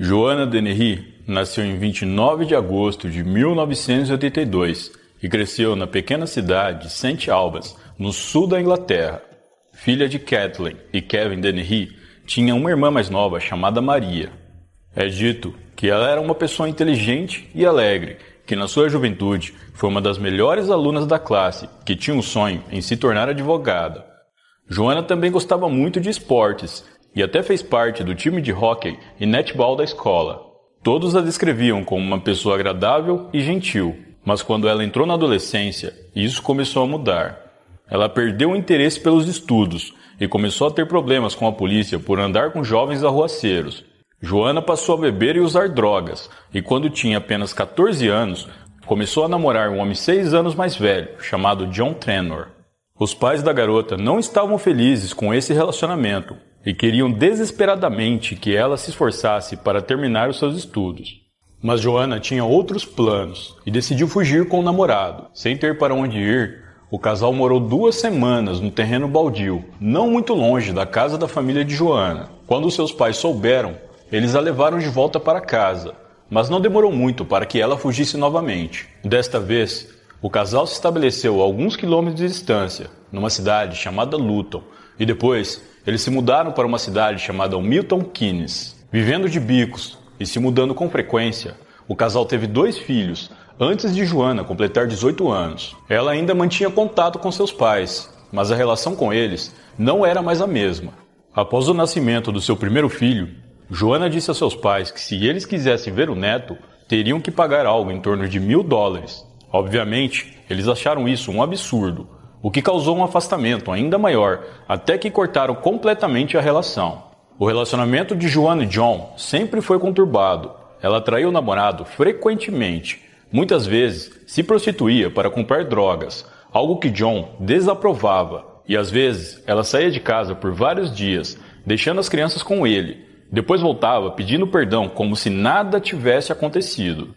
Joanna Dennehy nasceu em 29 de agosto de 1982 e cresceu na pequena cidade de St. Albans, no sul da Inglaterra. Filha de Kathleen e Kevin Dennehy, tinha uma irmã mais nova chamada Maria. É dito que ela era uma pessoa inteligente e alegre, que na sua juventude foi uma das melhores alunas da classe, que tinha um sonho em se tornar advogada. Joanna também gostava muito de esportes e até fez parte do time de hóquei e netball da escola. Todos a descreviam como uma pessoa agradável e gentil, mas quando ela entrou na adolescência, isso começou a mudar. Ela perdeu o interesse pelos estudos e começou a ter problemas com a polícia por andar com jovens arruaceiros. Joanna passou a beber e usar drogas, e quando tinha apenas 14 anos, começou a namorar um homem 6 anos mais velho, chamado John Trenor. Os pais da garota não estavam felizes com esse relacionamento e queriam desesperadamente que ela se esforçasse para terminar os seus estudos. Mas Joanna tinha outros planos e decidiu fugir com o namorado. Sem ter para onde ir, o casal morou 2 semanas no terreno baldio, não muito longe da casa da família de Joanna. Quando seus pais souberam, eles a levaram de volta para casa, mas não demorou muito para que ela fugisse novamente. Desta vez, o casal se estabeleceu a alguns quilômetros de distância, numa cidade chamada Luton, e depois eles se mudaram para uma cidade chamada Milton Keynes. Vivendo de bicos e se mudando com frequência, o casal teve 2 filhos, antes de Joanna completar 18 anos. Ela ainda mantinha contato com seus pais, mas a relação com eles não era mais a mesma. Após o nascimento do seu primeiro filho, Joanna disse a seus pais que se eles quisessem ver o neto, teriam que pagar algo em torno de $1.000. Obviamente, eles acharam isso um absurdo, o que causou um afastamento ainda maior, até que cortaram completamente a relação. O relacionamento de Joanna e John sempre foi conturbado. Ela traiu o namorado frequentemente. Muitas vezes se prostituía para comprar drogas, algo que John desaprovava. E às vezes ela saía de casa por vários dias, deixando as crianças com ele. Depois voltava pedindo perdão como se nada tivesse acontecido.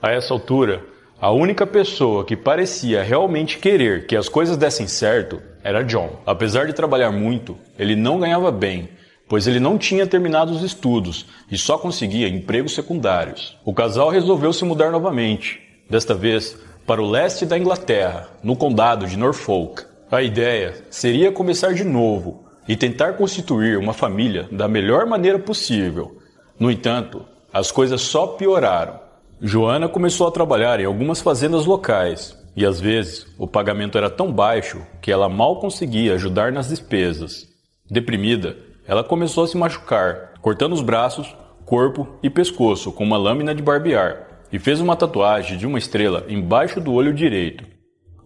A essa altura, a única pessoa que parecia realmente querer que as coisas dessem certo era John. Apesar de trabalhar muito, ele não ganhava bem, pois ele não tinha terminado os estudos e só conseguia empregos secundários. O casal resolveu se mudar novamente, desta vez para o leste da Inglaterra, no condado de Norfolk. A ideia seria começar de novo e tentar constituir uma família da melhor maneira possível. No entanto, as coisas só pioraram. Joanna começou a trabalhar em algumas fazendas locais e às vezes o pagamento era tão baixo que ela mal conseguia ajudar nas despesas. Deprimida, ela começou a se machucar, cortando os braços, corpo e pescoço com uma lâmina de barbear e fez uma tatuagem de uma estrela embaixo do olho direito.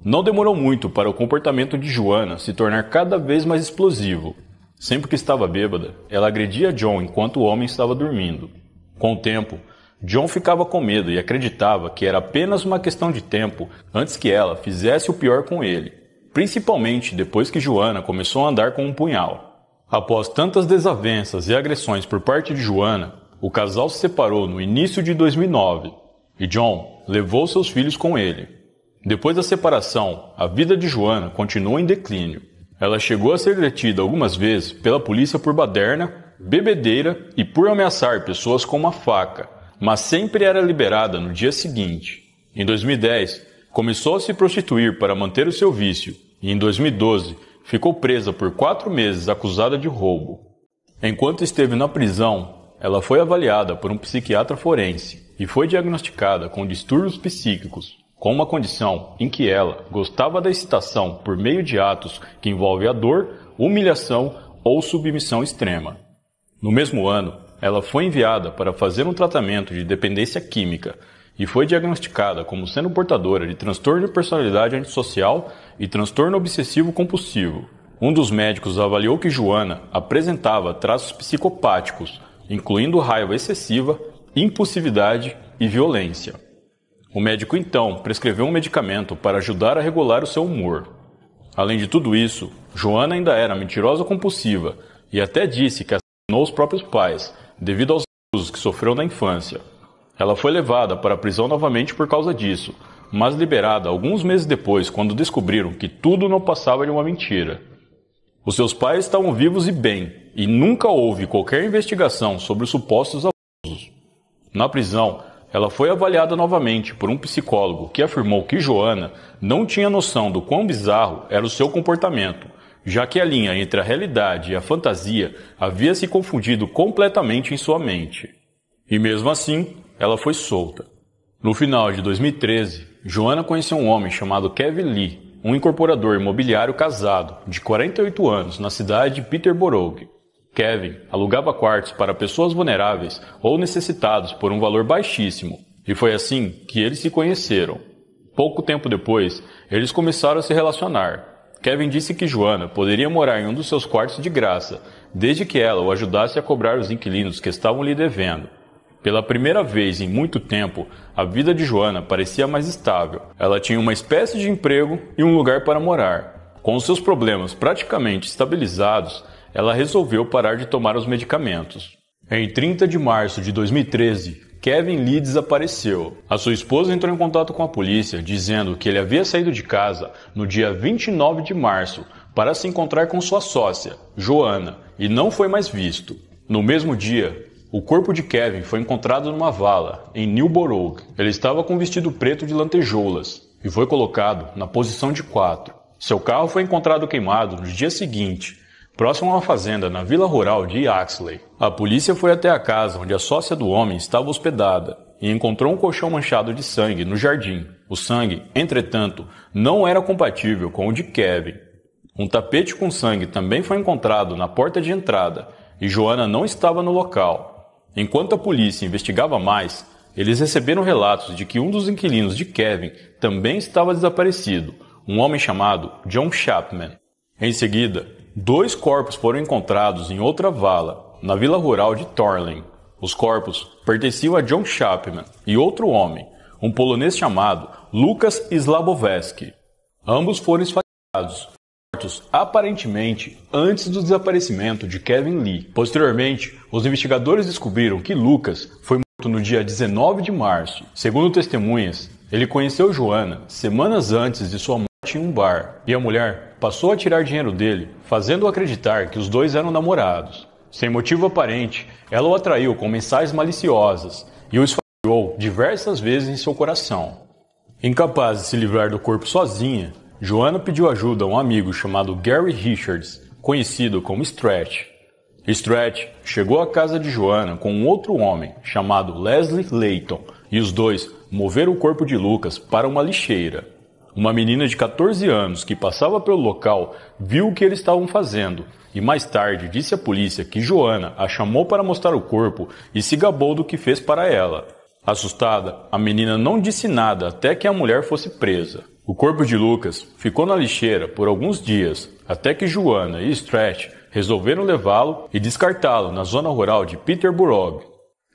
Não demorou muito para o comportamento de Joanna se tornar cada vez mais explosivo. Sempre que estava bêbada, ela agredia John enquanto o homem estava dormindo. Com o tempo, John ficava com medo e acreditava que era apenas uma questão de tempo antes que ela fizesse o pior com ele, principalmente depois que Joanna começou a andar com um punhal. Após tantas desavenças e agressões por parte de Joanna, o casal se separou no início de 2009 e John levou seus filhos com ele. Depois da separação, a vida de Joanna continuou em declínio. Ela chegou a ser detida algumas vezes pela polícia por baderna, bebedeira e por ameaçar pessoas com uma faca, mas sempre era liberada no dia seguinte. Em 2010, começou a se prostituir para manter o seu vício e em 2012 ficou presa por 4 meses acusada de roubo. Enquanto esteve na prisão, ela foi avaliada por um psiquiatra forense e foi diagnosticada com distúrbios psíquicos, com uma condição em que ela gostava da excitação por meio de atos que envolvem a dor, humilhação ou submissão extrema. No mesmo ano, ela foi enviada para fazer um tratamento de dependência química e foi diagnosticada como sendo portadora de transtorno de personalidade antissocial e transtorno obsessivo-compulsivo. Um dos médicos avaliou que Joanna apresentava traços psicopáticos, incluindo raiva excessiva, impulsividade e violência. O médico então prescreveu um medicamento para ajudar a regular o seu humor. Além de tudo isso, Joanna ainda era mentirosa compulsiva e até disse que assassinou os próprios pais, devido aos abusos que sofreu na infância. Ela foi levada para a prisão novamente por causa disso, mas liberada alguns meses depois quando descobriram que tudo não passava de uma mentira. Os seus pais estavam vivos e bem, e nunca houve qualquer investigação sobre os supostos abusos. Na prisão, ela foi avaliada novamente por um psicólogo que afirmou que Joanna não tinha noção do quão bizarro era o seu comportamento, já que a linha entre a realidade e a fantasia havia se confundido completamente em sua mente. E mesmo assim, ela foi solta. No final de 2013, Joanna conheceu um homem chamado Kevin Lee, um incorporador imobiliário casado, de 48 anos, na cidade de Peterborough. Kevin alugava quartos para pessoas vulneráveis ou necessitados por um valor baixíssimo, e foi assim que eles se conheceram. Pouco tempo depois, eles começaram a se relacionar. Kevin disse que Joanna poderia morar em um dos seus quartos de graça, desde que ela o ajudasse a cobrar os inquilinos que estavam lhe devendo. Pela primeira vez em muito tempo, a vida de Joanna parecia mais estável. Ela tinha uma espécie de emprego e um lugar para morar. Com os seus problemas praticamente estabilizados, ela resolveu parar de tomar os medicamentos. Em 30 de março de 2013, Kevin Lee desapareceu. A sua esposa entrou em contato com a polícia, dizendo que ele havia saído de casa no dia 29 de março para se encontrar com sua sócia, Joanna, e não foi mais visto. No mesmo dia, o corpo de Kevin foi encontrado numa vala, em Newborough. Ele estava com um vestido preto de lantejoulas e foi colocado na posição de 4. Seu carro foi encontrado queimado no dia seguinte, próximo a uma fazenda na vila rural de Yaxley. A polícia foi até a casa onde a sócia do homem estava hospedada e encontrou um colchão manchado de sangue no jardim. O sangue, entretanto, não era compatível com o de Kevin. Um tapete com sangue também foi encontrado na porta de entrada e Joanna não estava no local. Enquanto a polícia investigava mais, eles receberam relatos de que um dos inquilinos de Kevin também estava desaparecido, um homem chamado John Chapman. Em seguida, 2 corpos foram encontrados em outra vala, na vila rural de Thornley. Os corpos pertenciam a John Chapman e outro homem, um polonês chamado Lukas Slabowski. Ambos foram esfaqueados, mortos aparentemente antes do desaparecimento de Kevin Lee. Posteriormente, os investigadores descobriram que Lukas foi morto no dia 19 de março. Segundo testemunhas, ele conheceu Joanna semanas antes de sua morte em um bar, e a mulher passou a tirar dinheiro dele, fazendo-o acreditar que os dois eram namorados. Sem motivo aparente, ela o atraiu com mensagens maliciosas e o esfaqueou diversas vezes em seu coração. Incapaz de se livrar do corpo sozinha, Joanna pediu ajuda a um amigo chamado Gary Richards, conhecido como Stretch. Stretch chegou à casa de Joanna com um outro homem, chamado Leslie Layton, e os dois moveram o corpo de Lucas para uma lixeira. Uma menina de 14 anos que passava pelo local viu o que eles estavam fazendo e mais tarde disse à polícia que Joanna a chamou para mostrar o corpo e se gabou do que fez para ela. Assustada, a menina não disse nada até que a mulher fosse presa. O corpo de Lucas ficou na lixeira por alguns dias, até que Joanna e Stretch resolveram levá-lo e descartá-lo na zona rural de Peterborough.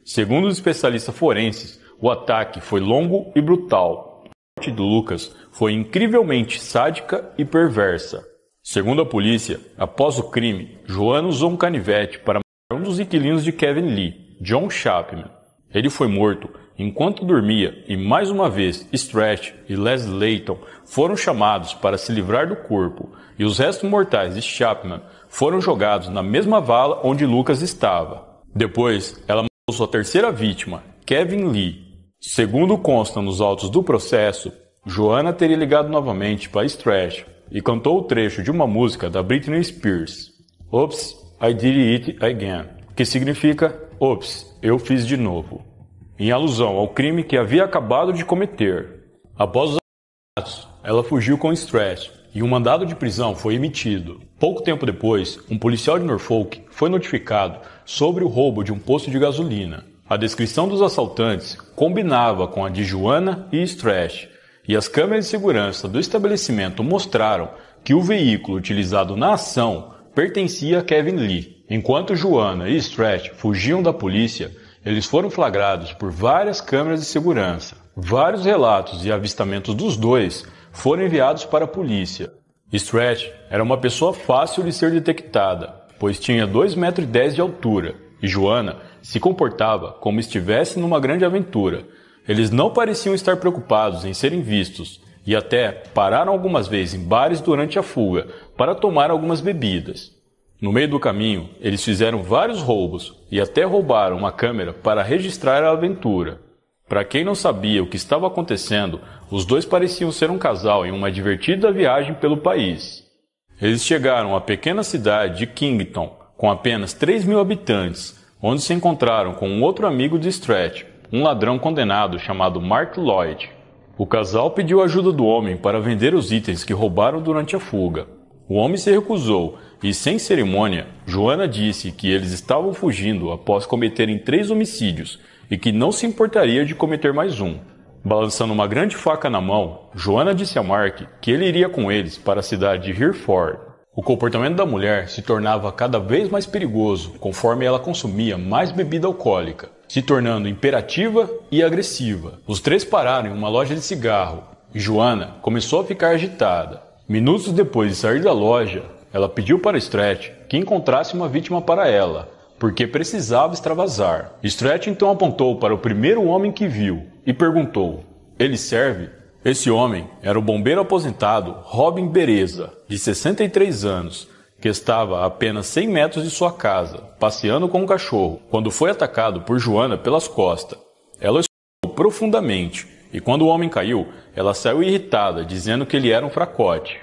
Segundo os especialistas forenses, o ataque foi longo e brutal. A morte do Lucas foi incrivelmente sádica e perversa. Segundo a polícia, após o crime, Joanna usou um canivete para matar um dos inquilinos de Kevin Lee, John Chapman. Ele foi morto enquanto dormia e, mais uma vez, Stretch e Leslie Layton foram chamados para se livrar do corpo e os restos mortais de Chapman foram jogados na mesma vala onde Lucas estava. Depois, ela matou sua terceira vítima, Kevin Lee. Segundo consta nos autos do processo, Joanna teria ligado novamente para Stretch e cantou o trecho de uma música da Britney Spears, Oops, I Did It Again, que significa Ops, eu fiz de novo, em alusão ao crime que havia acabado de cometer. Após os assassinatos, ela fugiu com Stretch e um mandado de prisão foi emitido. Pouco tempo depois, um policial de Norfolk foi notificado sobre o roubo de um posto de gasolina. A descrição dos assaltantes combinava com a de Joanna e Stretch, e as câmeras de segurança do estabelecimento mostraram que o veículo utilizado na ação pertencia a Kevin Lee. Enquanto Joanna e Stretch fugiam da polícia, eles foram flagrados por várias câmeras de segurança. Vários relatos e avistamentos dos dois foram enviados para a polícia. Stretch era uma pessoa fácil de ser detectada, pois tinha 2,10 metros de altura, e Joanna se comportava como estivesse numa grande aventura. Eles não pareciam estar preocupados em serem vistos e até pararam algumas vezes em bares durante a fuga para tomar algumas bebidas. No meio do caminho, eles fizeram vários roubos e até roubaram uma câmera para registrar a aventura. Para quem não sabia o que estava acontecendo, os dois pareciam ser um casal em uma divertida viagem pelo país. Eles chegaram à pequena cidade de Kington, com apenas 3.000 habitantes, onde se encontraram com um outro amigo de Stretch, um ladrão condenado chamado Mark Lloyd. O casal pediu ajuda do homem para vender os itens que roubaram durante a fuga. O homem se recusou e, sem cerimônia, Joanna disse que eles estavam fugindo após cometerem 3 homicídios e que não se importaria de cometer mais um. Balançando uma grande faca na mão, Joanna disse a Mark que ele iria com eles para a cidade de Hereford. O comportamento da mulher se tornava cada vez mais perigoso conforme ela consumia mais bebida alcoólica, se tornando imperativa e agressiva. Os 3 pararam em uma loja de cigarro e Joanna começou a ficar agitada. Minutos depois de sair da loja, ela pediu para Stretch que encontrasse uma vítima para ela, porque precisava extravasar. Stretch então apontou para o primeiro homem que viu e perguntou: "Ele serve?" Esse homem era o bombeiro aposentado Robin Bereza, de 63 anos, que estava a apenas 100 metros de sua casa, passeando com um cachorro, quando foi atacado por Joanna pelas costas. Ela escorregou profundamente, e quando o homem caiu, ela saiu irritada, dizendo que ele era um fracote.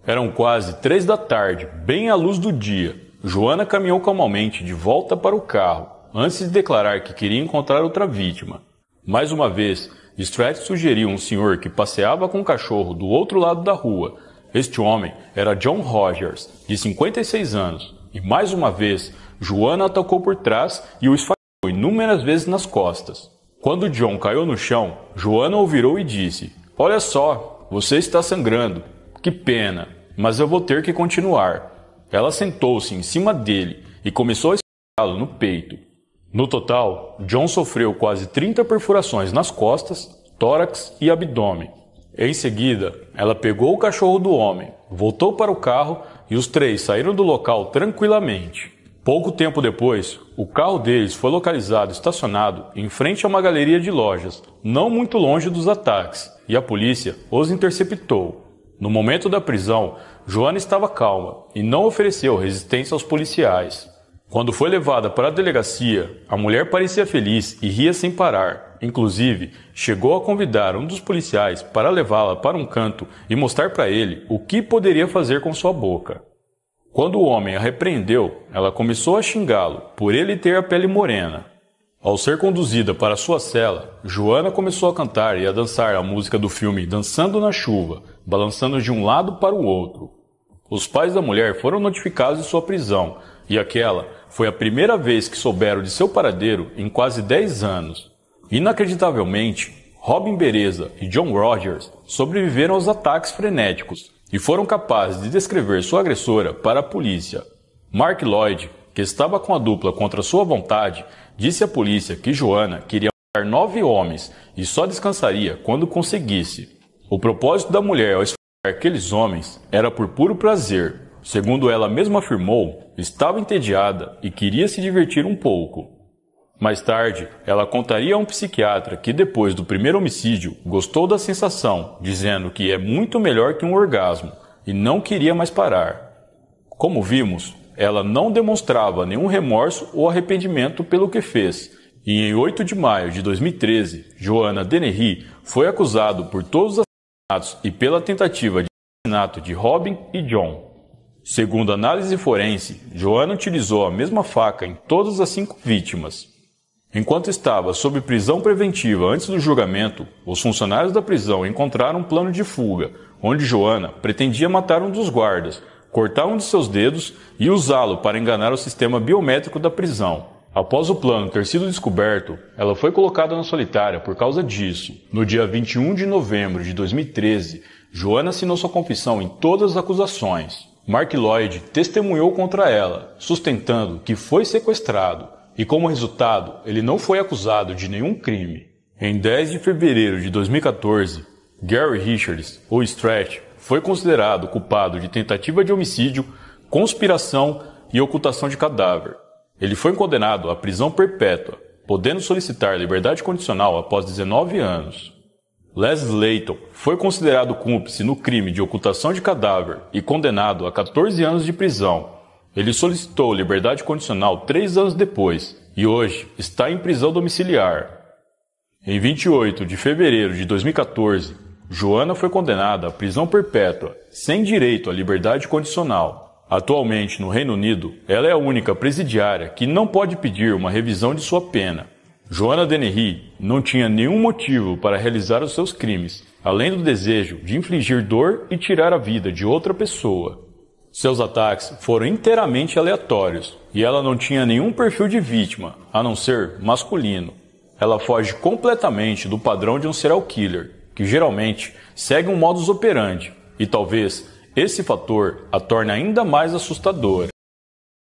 Eram quase 3 da tarde, bem à luz do dia. Joanna caminhou calmamente de volta para o carro, antes de declarar que queria encontrar outra vítima. Mais uma vez, Stretch sugeriu um senhor que passeava com um cachorro do outro lado da rua. Este homem era John Rogers, de 56 anos, e mais uma vez, Joanna atacou por trás e o esfaqueou inúmeras vezes nas costas. Quando John caiu no chão, Joanna o virou e disse: "Olha só, você está sangrando. Que pena, mas eu vou ter que continuar." Ela sentou-se em cima dele e começou a esfregá-lo no peito. No total, John sofreu quase 30 perfurações nas costas, tórax e abdômen. Em seguida, ela pegou o cachorro do homem, voltou para o carro e os 3 saíram do local tranquilamente. Pouco tempo depois, o carro deles foi localizado estacionado em frente a uma galeria de lojas, não muito longe dos ataques, e a polícia os interceptou. No momento da prisão, Joanna estava calma e não ofereceu resistência aos policiais. Quando foi levada para a delegacia, a mulher parecia feliz e ria sem parar. Inclusive, chegou a convidar um dos policiais para levá-la para um canto e mostrar para ele o que poderia fazer com sua boca. Quando o homem a repreendeu, ela começou a xingá-lo por ele ter a pele morena. Ao ser conduzida para sua cela, Joanna começou a cantar e a dançar a música do filme Dançando na Chuva, balançando de um lado para o outro. Os pais da mulher foram notificados de sua prisão, e aquela foi a primeira vez que souberam de seu paradeiro em quase 10 anos. Inacreditavelmente, Robin Bereza e John Rogers sobreviveram aos ataques frenéticos e foram capazes de descrever sua agressora para a polícia. Mark Lloyd, que estava com a dupla contra sua vontade, disse à polícia que Joanna queria matar 9 homens e só descansaria quando conseguisse. O propósito da mulher ao esfaquear aqueles homens era por puro prazer. Segundo ela mesma afirmou, estava entediada e queria se divertir um pouco. Mais tarde, ela contaria a um psiquiatra que depois do primeiro homicídio gostou da sensação, dizendo que é muito melhor que um orgasmo e não queria mais parar. Como vimos, ela não demonstrava nenhum remorso ou arrependimento pelo que fez, e em 8 de maio de 2013, Joanna Dennehy foi acusado por todos os assassinatos e pela tentativa de assassinato de Robin e John. Segundo a análise forense, Joanna utilizou a mesma faca em todas as 5 vítimas. Enquanto estava sob prisão preventiva antes do julgamento, os funcionários da prisão encontraram um plano de fuga, onde Joanna pretendia matar um dos guardas, cortar um de seus dedos e usá-lo para enganar o sistema biométrico da prisão. Após o plano ter sido descoberto, ela foi colocada na solitária por causa disso. No dia 21 de novembro de 2013, Joanna assinou sua confissão em todas as acusações. Mark Lloyd testemunhou contra ela, sustentando que foi sequestrado, e como resultado, ele não foi acusado de nenhum crime. Em 10 de fevereiro de 2014, Gary Richards, ou Stretch, foi considerado culpado de tentativa de homicídio, conspiração e ocultação de cadáver. Ele foi condenado à prisão perpétua, podendo solicitar liberdade condicional após 19 anos. Les Layton foi considerado cúmplice no crime de ocultação de cadáver e condenado a 14 anos de prisão. Ele solicitou liberdade condicional 3 anos depois e hoje está em prisão domiciliar. Em 28 de fevereiro de 2014, Joana foi condenada à prisão perpétua, sem direito à liberdade condicional. Atualmente, no Reino Unido, ela é a única presidiária que não pode pedir uma revisão de sua pena. Joana Dennehy não tinha nenhum motivo para realizar os seus crimes, além do desejo de infligir dor e tirar a vida de outra pessoa. Seus ataques foram inteiramente aleatórios e ela não tinha nenhum perfil de vítima, a não ser masculino. Ela foge completamente do padrão de um serial killer, que geralmente segue um modus operandi, e talvez esse fator a torne ainda mais assustadora.